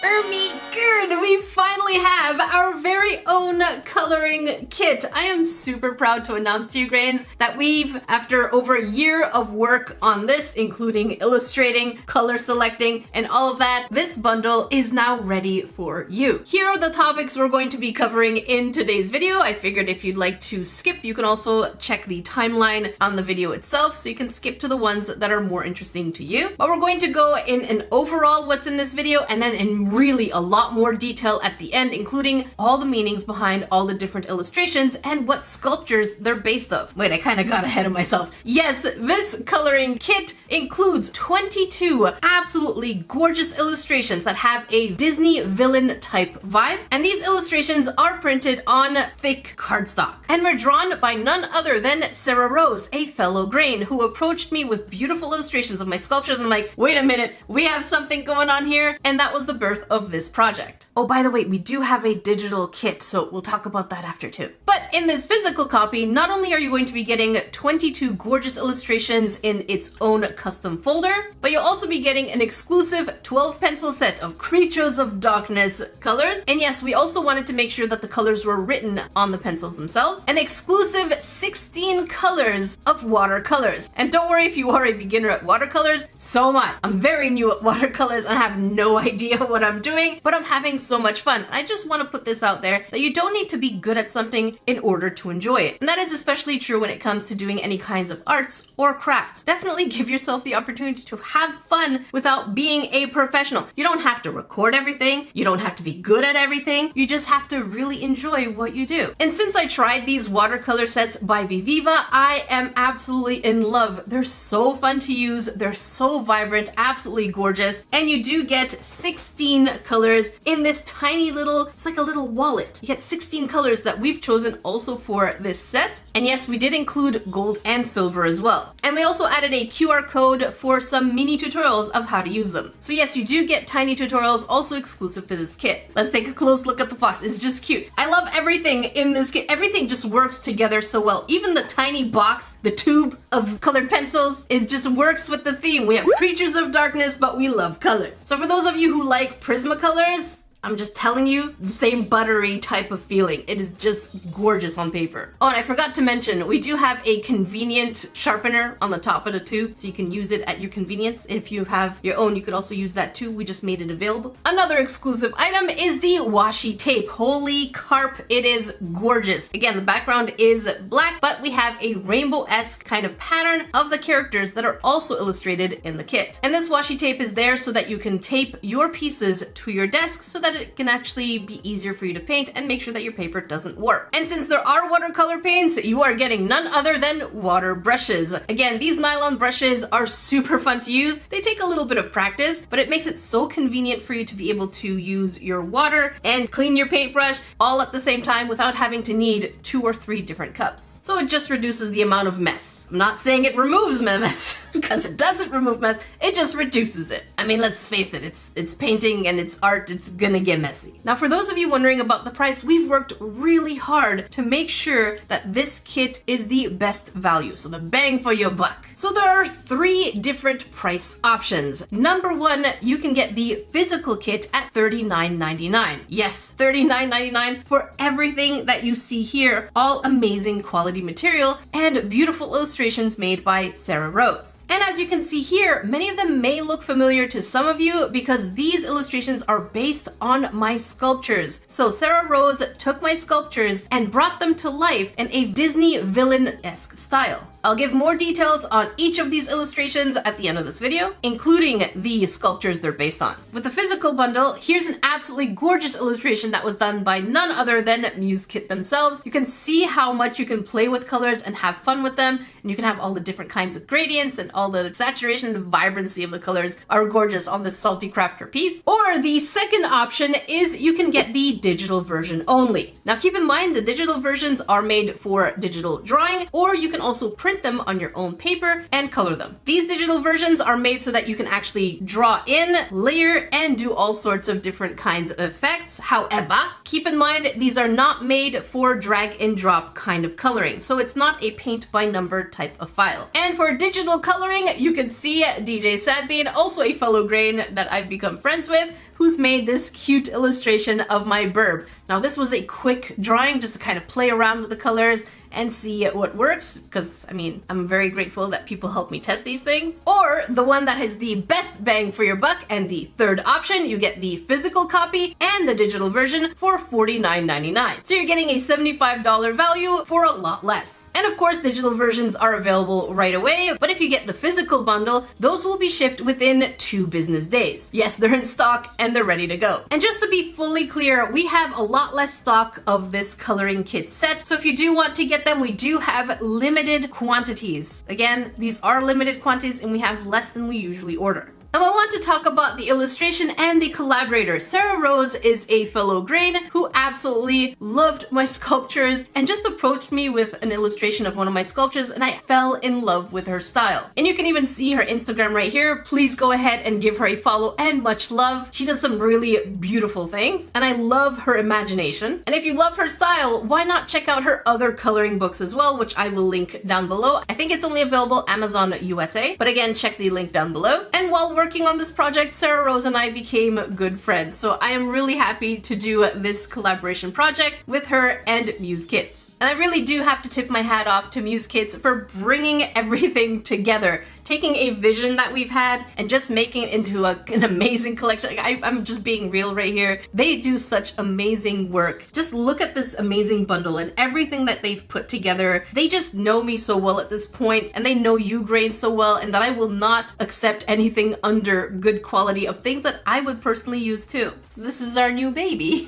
Good! We finally have our very own coloring kit. I am super proud to announce to you, Grains, that after over a year of work on this, including illustrating, color selecting, and all of that, this bundle is now ready for you. Here are the topics we're going to be covering in today's video. I figured if you'd like to skip, you can also check the timeline on the video itself, so you can skip to the ones that are more interesting to you. But we're going to go in an overall what's in this video, and then in really a lot more detail at the end, including all the meanings behind all the different illustrations and what sculptures they're based off. Wait, I kind of got ahead of myself. Yes, this coloring kit includes 22 absolutely gorgeous illustrations that have a Disney villain type vibe, and these illustrations are printed on thick cardstock and were drawn by none other than Sarah Rose, a fellow Grain, who approached me with beautiful illustrations of my sculptures. I'm like, wait a minute, we have something going on here, and that was the birth of this project. Oh, by the way, we do have a digital kit, so we'll talk about that after too. But in this physical copy, not only are you going to be getting 22 gorgeous illustrations in its own custom folder, but you'll also be getting an exclusive 12 pencil set of Creatures of Darkness colors. And yes, we also wanted to make sure that the colors were written on the pencils themselves. An exclusive 16 colors of watercolors. And don't worry if you are a beginner at watercolors, so am I. I'm very new at watercolors and I have no idea what I'm doing, but I'm having so much fun. I just want to put this out there that you don't need to be good at something in order to enjoy it. And that is especially true when it comes to doing any kinds of arts or crafts. Definitely give yourself the opportunity to have fun without being a professional. You don't have to record everything. You don't have to be good at everything. You just have to really enjoy what you do. And since I tried these watercolor sets by Viviva, I am absolutely in love. They're so fun to use. They're so vibrant, absolutely gorgeous. And you do get 16 colors in this tiny little, it's like a little wallet. You get 16 colors that we've chosen also for this set. And yes, we did include gold and silver as well. And we also added a QR code for some mini tutorials of how to use them. So yes, you do get tiny tutorials also exclusive to this kit. Let's take a close look at the box. It's just cute. I love everything in this kit. Everything just works together so well. Even the tiny box, the tube of colored pencils, it just works with the theme. We have Creatures of Darkness, but we love colors. So for those of you who like Prismacolors, I'm just telling you, the same buttery type of feeling. It is just gorgeous on paper. Oh, and I forgot to mention, we do have a convenient sharpener on the top of the tube, so you can use it at your convenience. If you have your own, you could also use that too. We just made it available. Another exclusive item is the washi tape. Holy carp, it is gorgeous. Again, the background is black, but we have a rainbow-esque kind of pattern of the characters that are also illustrated in the kit. And this washi tape is there so that you can tape your pieces to your desk so that it can actually be easier for you to paint and make sure that your paper doesn't warp. And since there are watercolor paints, you are getting none other than water brushes. Again, these nylon brushes are super fun to use. They take a little bit of practice, but it makes it so convenient for you to be able to use your water and clean your paintbrush all at the same time without having to need 2 or 3 different cups. So it just reduces the amount of mess. I'm not saying it removes mess, because it doesn't remove mess, it just reduces it. I mean, let's face it, it's painting and it's art, it's gonna get messy. Now, for those of you wondering about the price, we've worked really hard to make sure that this kit is the best value, so the bang for your buck. So there are 3 different price options. Number 1, you can get the physical kit at $39.99. Yes, $39.99 for everything that you see here, all amazing quality material and beautiful illustrations made by Sarah Rose. And as you can see here, many of them may look familiar to some of you because these illustrations are based on my sculptures. So Sarah Rose took my sculptures and brought them to life in a Disney villain-esque style. I'll give more details on each of these illustrations at the end of this video, including the sculptures they're based on. With the physical bundle, here's an absolutely gorgeous illustration that was done by none other than MuseKit themselves. You can see how much you can play with colors and have fun with them, and you can have all the different kinds of gradients and all the saturation and vibrancy of the colors are gorgeous on this Salty Crafter piece. Or the second option is you can get the digital version only. Now keep in mind the digital versions are made for digital drawing, or you can also print them on your own paper and color them. These digital versions are made so that you can actually draw in, layer, and do all sorts of different kinds of effects. However, keep in mind these are not made for drag and drop kind of coloring, so it's not a paint by number type of file. And for digital coloring, you can see DJ Sadbean, also a fellow Grain that I've become friends with, who's made this cute illustration of my burb. Now this was a quick drawing just to kind of play around with the colors and see what works, because I mean, I'm very grateful that people help me test these things. Or the one that has the best bang for your buck, and the third option, you get the physical copy and the digital version for $49.99. So you're getting a $75 value for a lot less. And of course, digital versions are available right away, but if you get the physical bundle, those will be shipped within 2 business days. Yes, they're in stock and they're ready to go. And just to be fully clear, we have a lot less stock of this coloring kit set, so if you do want to get them, we do have limited quantities. Again, these are limited quantities and we have less than we usually order. Now I want to talk about the illustration and the collaborator. Sarah Rose is a fellow grain who absolutely loved my sculptures and just approached me with an illustration of one of my sculptures, and I fell in love with her style. And you can even see her Instagram right here. Please go ahead and give her a follow and much love. She does some really beautiful things and I love her imagination. And if you love her style, why not check out her other coloring books as well, which I will link down below. I think it's only available Amazon USA, but again, check the link down below. And while working on this project, Sarah Rose and I became good friends. So I am really happy to do this collaboration project with her and Muse Kits. And I really do have to tip my hat off to Muse Kits for bringing everything together, taking a vision that we've had and just making it into an amazing collection. I'm just being real right here. They do such amazing work. Just look at this amazing bundle and everything that they've put together. They just know me so well at this point, and they know you grain so well, and that I will not accept anything under good quality of things that I would personally use too. So this is our new baby.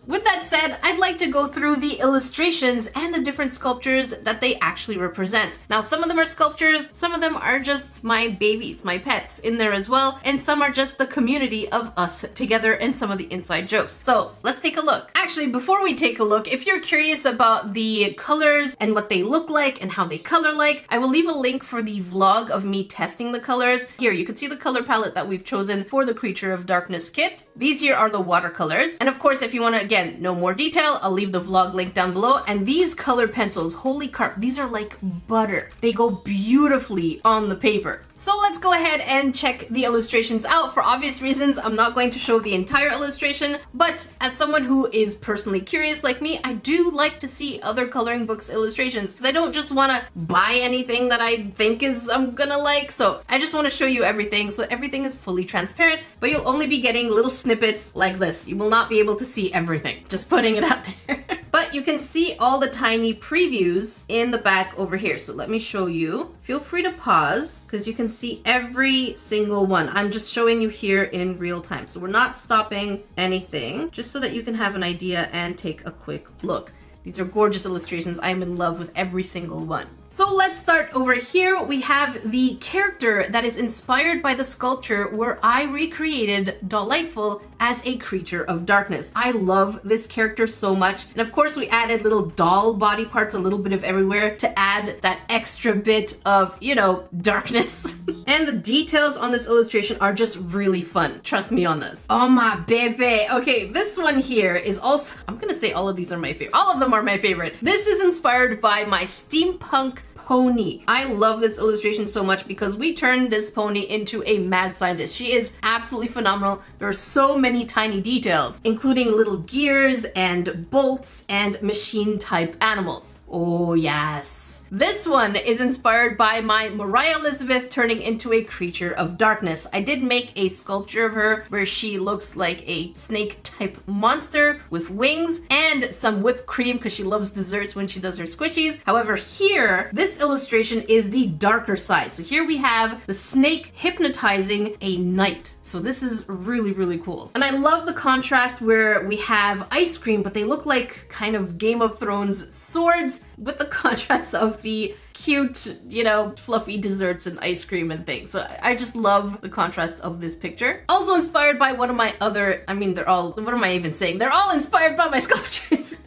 With that said, I'd like to go through the illustrations and the different sculptures that they actually represent. Now, some of them are sculptures, some of them are just my babies, my pets in there as well, and some are just the community of us together and some of the inside jokes. So let's take a look. Actually, before we take a look, if you're curious about the colors and what they look like and how they color like, I will leave a link for the vlog of me testing the colors. Here, you can see the color palette that we've chosen for the Creature of Darkness kit. These here are the watercolors. And of course, if you want to, again, know more detail, I'll leave the vlog link down below. And these color pencils, holy crap, these are like butter. They go beautifully on the paper. So let's go ahead and check the illustrations out. For obvious reasons, I'm not going to show the entire illustration, but as someone who is personally curious like me, I do like to see other coloring books illustrations, because I don't just want to buy anything that I think I'm gonna like. So I just want to show you everything, so everything is fully transparent, but you'll only be getting little snippets like this. You will not be able to see everything. Just putting it out there. But you can see all the tiny previews in the back over here. So let me show you. Feel free to pause, because you can see every single one. I'm just showing you here in real time. So we're not stopping anything, just so that you can have an idea and take a quick look. These are gorgeous illustrations. I am in love with every single one. So let's start over here. We have the character that is inspired by the sculpture where I recreated Delightful as a Creature of Darkness. I love this character so much. And of course, we added little doll body parts, a little bit of everywhere, to add that extra bit of, you know, darkness. And the details on this illustration are just really fun. Trust me on this. Oh my baby. Okay, this one here is also, I'm gonna say all of these are my favorite. All of them are my favorite. This is inspired by my steampunk pony. I love this illustration so much because we turned this pony into a mad scientist. She is absolutely phenomenal. There are so many tiny details, including little gears and bolts and machine type animals. Oh yes. This one is inspired by my Mariah Elizabeth turning into a Creature of Darkness. I did make a sculpture of her where she looks like a snake type monster with wings and some whipped cream because she loves desserts when she does her squishies. However, here, this illustration is the darker side. So here we have the snake hypnotizing a knight. So this is really, really cool. And I love the contrast where we have ice cream, but they look like kind of Game of Thrones swords with the contrast of the cute, you know, fluffy desserts and ice cream and things. So I just love the contrast of this picture. Also inspired by one of my other, I mean, they're all, what am I even saying? They're all inspired by my sculptures.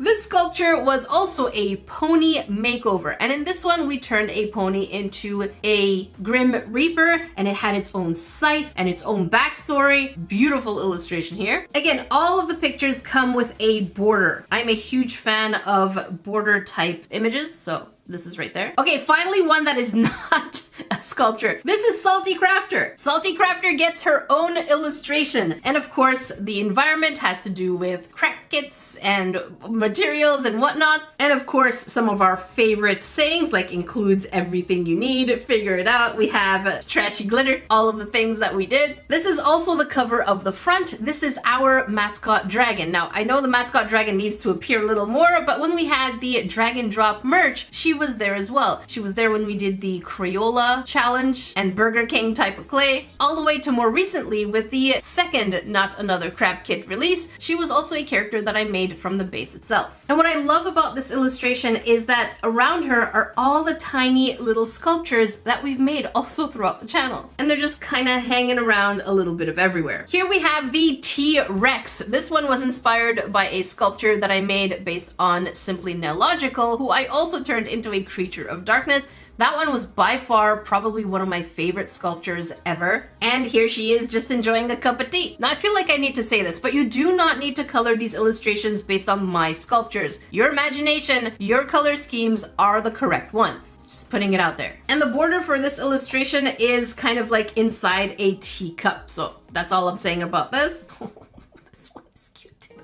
This sculpture was also a pony makeover, and in this one we turned a pony into a Grim Reaper, and it had its own scythe and its own backstory. Beautiful illustration here. Again, all of the pictures come with a border. I'm a huge fan of border type images, so this is right there. Okay, finally one that is not a sculpture. This is Salty Crafter. Salty Crafter gets her own illustration. And of course, the environment has to do with craft kits and materials and whatnots. And of course, some of our favorite sayings, like includes everything you need, figure it out. We have trashy glitter, all of the things that we did. This is also the cover of the front. This is our mascot dragon. Now, I know the mascot dragon needs to appear a little more, but when we had the Dragon Drop merch, she was there as well. She was there when we did the Crayola challenge and Burger King type of clay, all the way to more recently with the second Not Another Crab Kit release. She was also a character that I made from the base itself. And what I love about this illustration is that around her are all the tiny little sculptures that we've made also throughout the channel. And they're just kind of hanging around a little bit of everywhere. Here we have the T-Rex. This one was inspired by a sculpture that I made based on Simply Nailogical, who I also turned into a creature of darkness. That one was by far probably one of my favorite sculptures ever. And here she is just enjoying a cup of tea. Now I feel like I need to say this, but you do not need to color these illustrations based on my sculptures. Your imagination, your color schemes are the correct ones. Just putting it out there. And the border for this illustration is kind of like inside a teacup. So that's all I'm saying about this.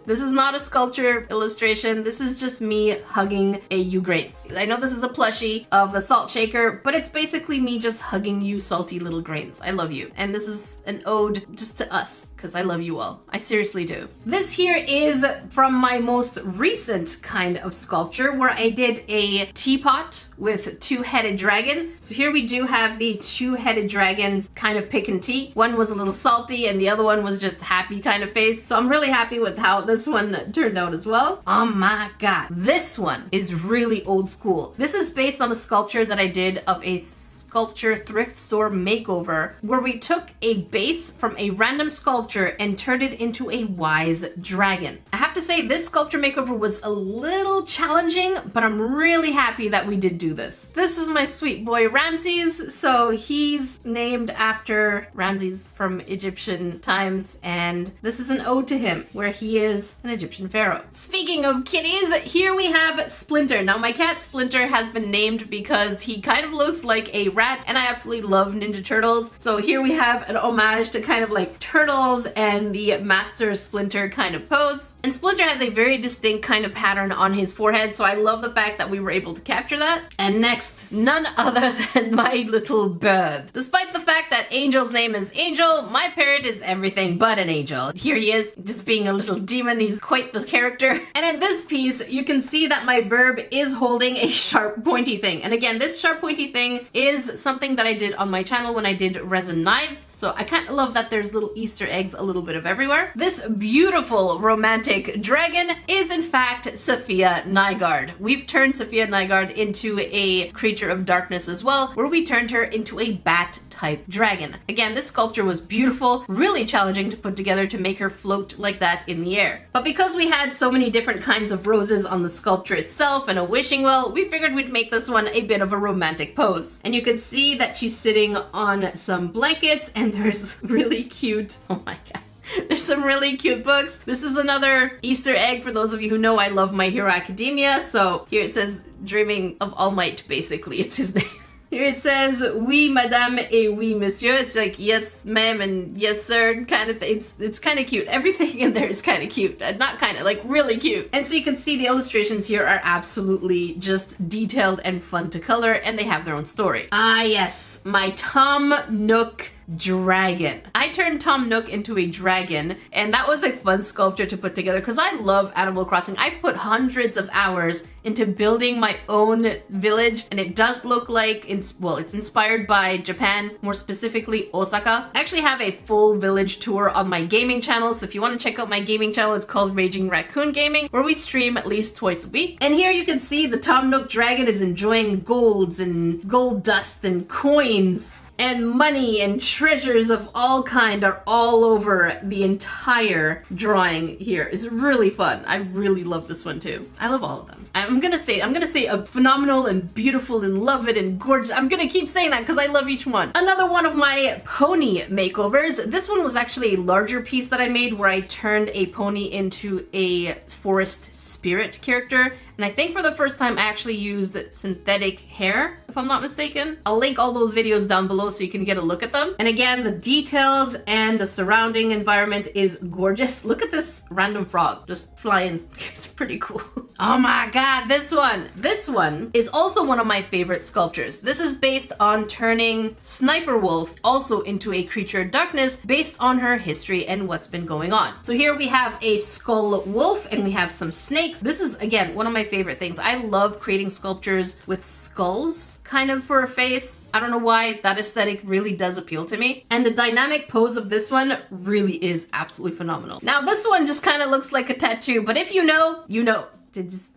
This is not a sculpture illustration. This is just me hugging a U-Grains. I know this is a plushie of the salt shaker, but it's basically me just hugging you salty little grains. I love you. And this is an ode just to us, because I love you all. I seriously do. This here is from my most recent kind of sculpture where I did a teapot with two-headed dragon. So here we do have the two-headed dragons kind of picking tea. One was a little salty and the other one was just happy kind of face. So I'm really happy with how this one turned out as well. Oh my god. This one is really old school. This is based on a sculpture that I did of a sculpture thrift store makeover where we took a base from a random sculpture and turned it into a wise dragon. I have to say this sculpture makeover was a little challenging, but I'm really happy that we did do this. This is my sweet boy Ramses. So he's named after Ramses from Egyptian times, and this is an ode to him where he is an Egyptian pharaoh. Speaking of kitties, here we have Splinter. Now my cat Splinter has been named because he kind of looks like a rat, and I absolutely love Ninja Turtles. So here we have an homage to kind of like turtles and the Master Splinter kind of pose. And Splinter has a very distinct kind of pattern on his forehead, so I love the fact that we were able to capture that. And next, none other than my little bird. Despite the fact that Angel's name is Angel, my parrot is everything but an angel. Here he is, just being a little demon. He's quite the character. And in this piece, you can see that my burb is holding a sharp pointy thing. And again, this sharp pointy thing is something that I did on my channel when I did resin knives. So I kind of love that there's little Easter eggs a little bit of everywhere. This beautiful romantic dragon is in fact Sophia Nygaard. We've turned Sophia Nygaard into a creature of darkness as well, where we turned her into a bat type dragon. Again, this sculpture was beautiful, really challenging to put together to make her float like that in the air. But because we had so many different kinds of roses on the sculpture itself and a wishing well, we figured we'd make this one a bit of a romantic pose. And you can see that she's sitting on some blankets, and there's really cute, oh my god, there's some really cute books. This is another Easter egg for those of you who know I love My Hero Academia. So here it says Dreaming of All Might, basically, it's his name. Here it says, oui, madame, et oui, monsieur. It's like, yes, ma'am, and yes, sir, kind of thing. It's kind of cute. Everything in there is kind of cute. Not kind of, like really cute. And so you can see the illustrations here are absolutely just detailed and fun to color, and they have their own story. Ah, yes, my Tom Nook dragon. I turned Tom Nook into a dragon, and that was a fun sculpture to put together because I love Animal Crossing. I put hundreds of hours into building my own village, and it does look like it's inspired by Japan, more specifically Osaka. I actually have a full village tour on my gaming channel, so if you want to check out my gaming channel, it's called Raging Raccoon Gaming, where we stream at least twice a week. And here you can see the Tom Nook dragon is enjoying golds and gold dust and coins. And money and treasures of all kind are all over the entire drawing here. It's really fun. I really love this one too. I love all of them. I'm gonna say a phenomenal and beautiful and love it and gorgeous. I'm gonna keep saying that because I love each one. Another one of my pony makeovers. This one was actually a larger piece that I made where I turned a pony into a forest spirit character. And I think for the first time I actually used synthetic hair, if I'm not mistaken. I'll link all those videos down below so you can get a look at them. And again, the details and the surrounding environment is gorgeous. Look at this random frog just flying. It's pretty cool. Oh my god, this one. This one is also one of my favorite sculptures. This is based on turning Sniper Wolf also into a creature of darkness based on her history and what's been going on. So here we have a skull wolf and we have some snakes. This is, again, one of my favorite things. I love creating sculptures with skulls kind of for a face. I don't know why, that aesthetic really does appeal to me. And the dynamic pose of this one really is absolutely phenomenal. Now this one just kind of looks like a tattoo, but if you know, you know. Just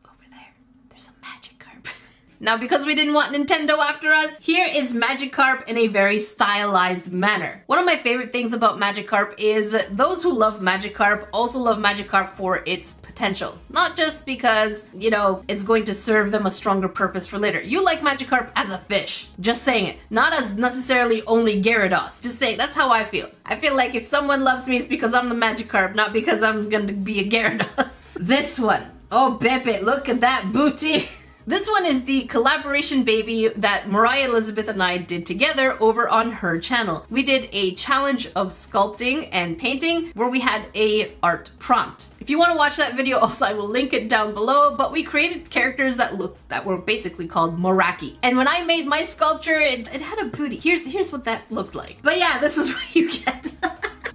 over there, there's a Magikarp. Now because we didn't want Nintendo after us, here is Magikarp in a very stylized manner. One of my favorite things about Magikarp is those who love Magikarp also love Magikarp for its potential. Not just because, you know, it's going to serve them a stronger purpose for later. You like Magikarp as a fish. Just saying it. Not as necessarily only Gyarados. Just saying, that's how I feel. I feel like if someone loves me, it's because I'm the Magikarp, not because I'm gonna be a Gyarados. This one. Oh, Beppe, look at that booty. This one is the collaboration baby that Mariah Elizabeth and I did together over on her channel. We did a challenge of sculpting and painting where we had a art prompt. If you want to watch that video, also I will link it down below, but we created characters that were basically called Moraki. And when I made my sculpture, it had a booty. Here's what that looked like. But yeah, this is what you get.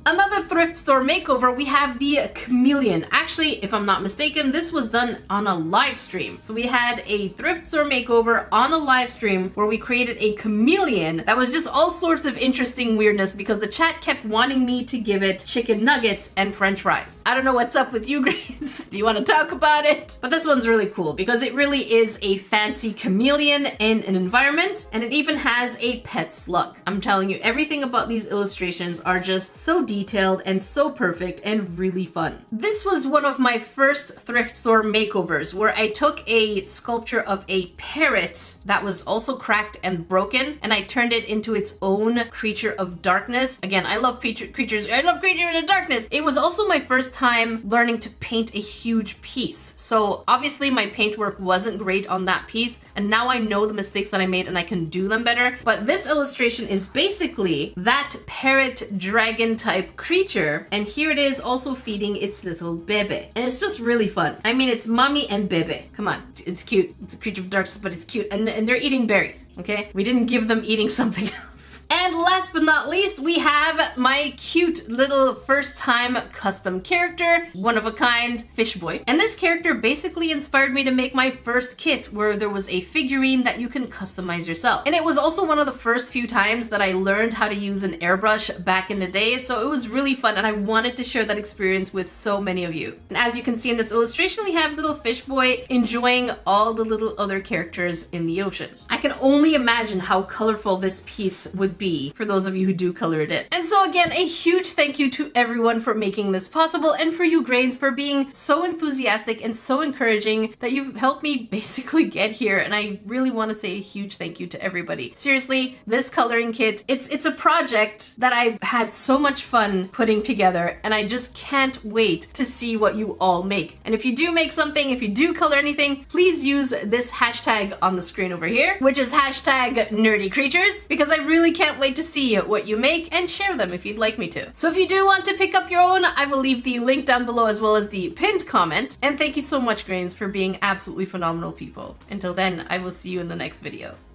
Another thrift store makeover, we have the chameleon. Actually, if I'm not mistaken, this was done on a live stream. So we had a thrift store makeover on a live stream where we created a chameleon that was just all sorts of interesting weirdness because the chat kept wanting me to give it chicken nuggets and french fries. I don't know what's up with you guys. Do you want to talk about it? But this one's really cool because it really is a fancy chameleon in an environment, and it even has a pet slug. I'm telling you, everything about these illustrations are just so detailed and so perfect and really fun. This was one of my first thrift store makeovers where I took a sculpture of a parrot that was also cracked and broken and I turned it into its own creature of darkness. Again, I love creatures. I love creatures of darkness. It was also my first time learning to paint a huge piece. So obviously my paintwork wasn't great on that piece, and now I know the mistakes that I made and I can do them better. But this illustration is basically that parrot dragon type creature, and here it is also feeding its little bebe. And it's just really fun. I mean, it's mommy and bebe. Come on, it's cute. It's a creature of darkness, but it's cute. And they're eating berries, okay? We didn't give them eating something else. And last but not least, we have my cute little first time custom character, one of a kind, Fish Boy. And this character basically inspired me to make my first kit where there was a figurine that you can customize yourself. And it was also one of the first few times that I learned how to use an airbrush back in the day, so it was really fun and I wanted to share that experience with so many of you. And as you can see in this illustration, we have little Fish Boy enjoying all the little other characters in the ocean. I can only imagine how colorful this piece would be for those of you who do color it in. And so again, a huge thank you to everyone for making this possible, and for you Grains for being so enthusiastic and so encouraging that you've helped me basically get here, and I really want to say a huge thank you to everybody. Seriously, this coloring kit, it's a project that I've had so much fun putting together, and I just can't wait to see what you all make. And if you do make something, if you do color anything, please use this hashtag on the screen over here, which is hashtag NerdECreatures, because I really can't wait to see what you make and share them if you'd like me to. So if you do want to pick up your own, I will leave the link down below as well as the pinned comment. And thank you so much, Grains, for being absolutely phenomenal people. Until then, I will see you in the next video.